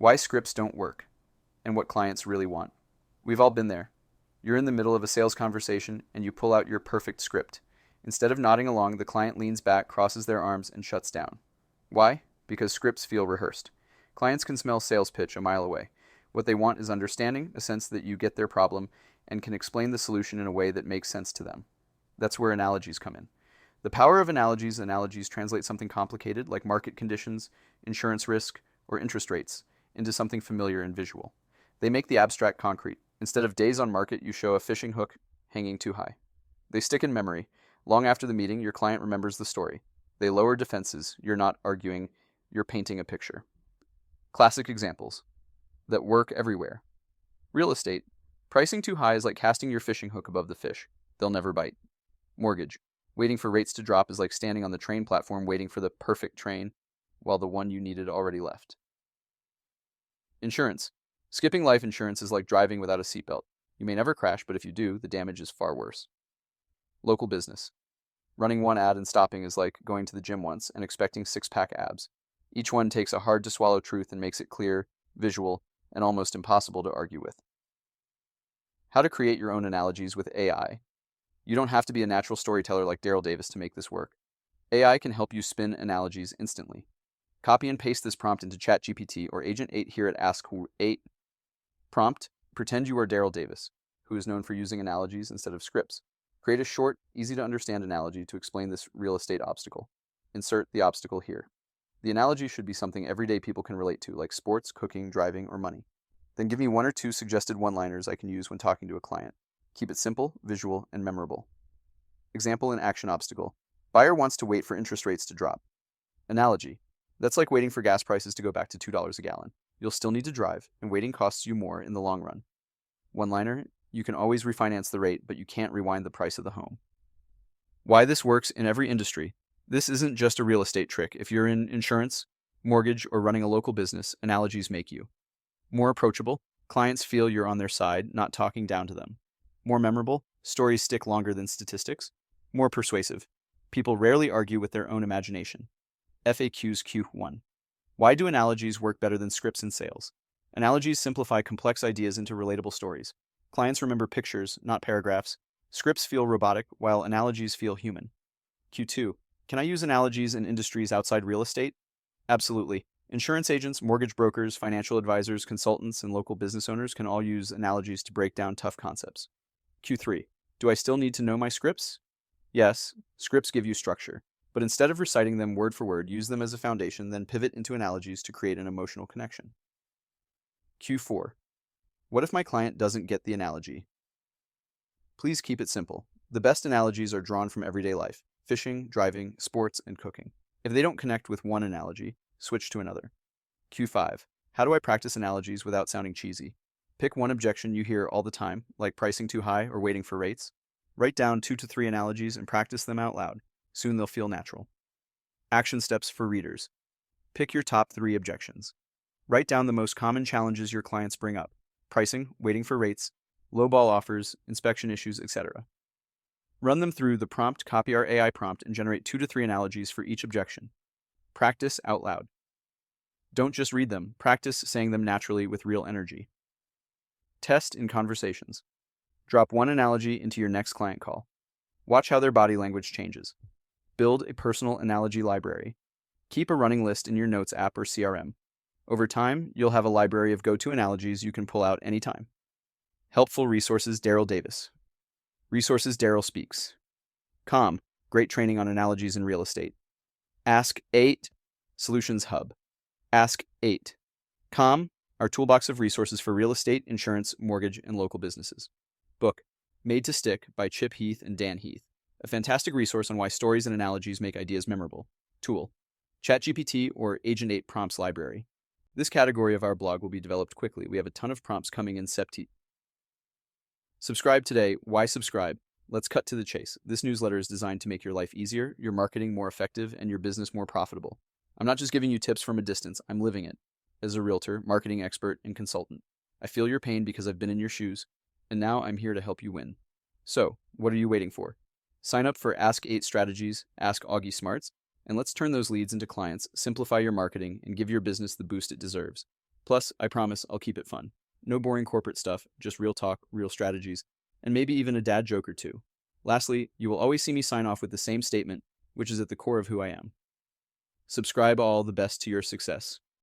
Why scripts don't work, and what clients really want. We've all been there. You're in the middle of a sales conversation and you pull out your perfect script. Instead of nodding along, the client leans back, crosses their arms, and shuts down. Why? Because scripts feel rehearsed. Clients can smell sales pitch a mile away. What they want is understanding, a sense that you get their problem, and can explain the solution in a way that makes sense to them. That's where analogies come in. The power of analogies translate something complicated like market conditions, insurance risk, or interest rates into something familiar and visual. They make the abstract concrete. Instead of days on market, you show a fishing hook hanging too high. They stick in memory. Long after the meeting, your client remembers the story. They lower defenses. You're not arguing, you're painting a picture. Classic examples that work everywhere. Real estate. Pricing too high is like casting your fishing hook above the fish. They'll never bite. Mortgage. Waiting for rates to drop is like standing on the train platform waiting for the perfect train while the one you needed already left. Insurance. Skipping life insurance is like driving without a seatbelt. You may never crash, but if you do, the damage is far worse. Local business. Running one ad and stopping is like going to the gym once and expecting six-pack abs. Each one takes a hard-to-swallow truth and makes it clear, visual, and almost impossible to argue with. How to create your own analogies with AI. You don't have to be a natural storyteller like Daryl Davis to make this work. AI can help you spin analogies instantly. Copy and paste this prompt into ChatGPT or Agent 8 here at Ask 8. Prompt, pretend you are Daryl Davis, who is known for using analogies instead of scripts. Create a short, easy-to-understand analogy to explain this real estate obstacle. Insert the obstacle here. The analogy should be something everyday people can relate to, like sports, cooking, driving, or money. Then give me one or two suggested one-liners I can use when talking to a client. Keep it simple, visual, and memorable. Example and action obstacle. Buyer wants to wait for interest rates to drop. Analogy. That's like waiting for gas prices to go back to $2 a gallon. You'll still need to drive, and waiting costs you more in the long run. One-liner. You can always refinance the rate, but you can't rewind the price of the home. Why this works in every industry. This isn't just a real estate trick. If you're in insurance, mortgage, or running a local business, analogies make you more approachable. Clients feel you're on their side, not talking down to them. More memorable. Stories stick longer than statistics. More persuasive. People rarely argue with their own imagination. FAQs Q1. Why do analogies work better than scripts in sales? Analogies simplify complex ideas into relatable stories. Clients remember pictures, not paragraphs. Scripts feel robotic, while analogies feel human. Q2. Can I use analogies in industries outside real estate? Absolutely. Insurance agents, mortgage brokers, financial advisors, consultants, and local business owners can all use analogies to break down tough concepts. Q3. Do I still need to know my scripts? Yes, scripts give you structure. But instead of reciting them word for word, use them as a foundation, then pivot into analogies to create an emotional connection. Q4. What if my client doesn't get the analogy? Please keep it simple. The best analogies are drawn from everyday life: fishing, driving, sports, and cooking. If they don't connect with one analogy, switch to another. Q5. How do I practice analogies without sounding cheesy? Pick one objection you hear all the time, like pricing too high or waiting for rates. Write down 2 to 3 analogies and practice them out loud. Soon they'll feel natural. Action steps for readers. Pick your top 3 objections. Write down the most common challenges your clients bring up: pricing, waiting for rates, lowball offers, inspection issues, etc. Run them through the prompt, copy our AI prompt, and generate 2 to 3 analogies for each objection. Practice out loud. Don't just read them, practice saying them naturally with real energy. Test in conversations. Drop one analogy into your next client call. Watch how their body language changes. Build a personal analogy library. Keep a running list in your notes app or CRM. Over time, you'll have a library of go-to analogies you can pull out anytime. Helpful resources: Daryl Davis. Resources: Daryl Speaks. Calm, great training on analogies in real estate. Ask 8, Solutions Hub. Ask 8. Calm, our toolbox of resources for real estate, insurance, mortgage, and local businesses. Book, Made to Stick by Chip Heath and Dan Heath. A fantastic resource on why stories and analogies make ideas memorable. Tool, ChatGPT or Agent 8 Prompts Library. This category of our blog will be developed quickly. We have a ton of prompts coming in September. Subscribe today. Why subscribe? Let's cut to the chase. This newsletter is designed to make your life easier, your marketing more effective, and your business more profitable. I'm not just giving you tips from a distance, I'm living it. As a realtor, marketing expert, and consultant, I feel your pain because I've been in your shoes, and now I'm here to help you win. So, what are you waiting for? Sign up for Ask 8 Strategies, Ask Auggie Smarts, and let's turn those leads into clients, simplify your marketing, and give your business the boost it deserves. Plus, I promise I'll keep it fun. No boring corporate stuff, just real talk, real strategies, and maybe even a dad joke or two. Lastly, you will always see me sign off with the same statement, which is at the core of who I am. Subscribe all the best to your success.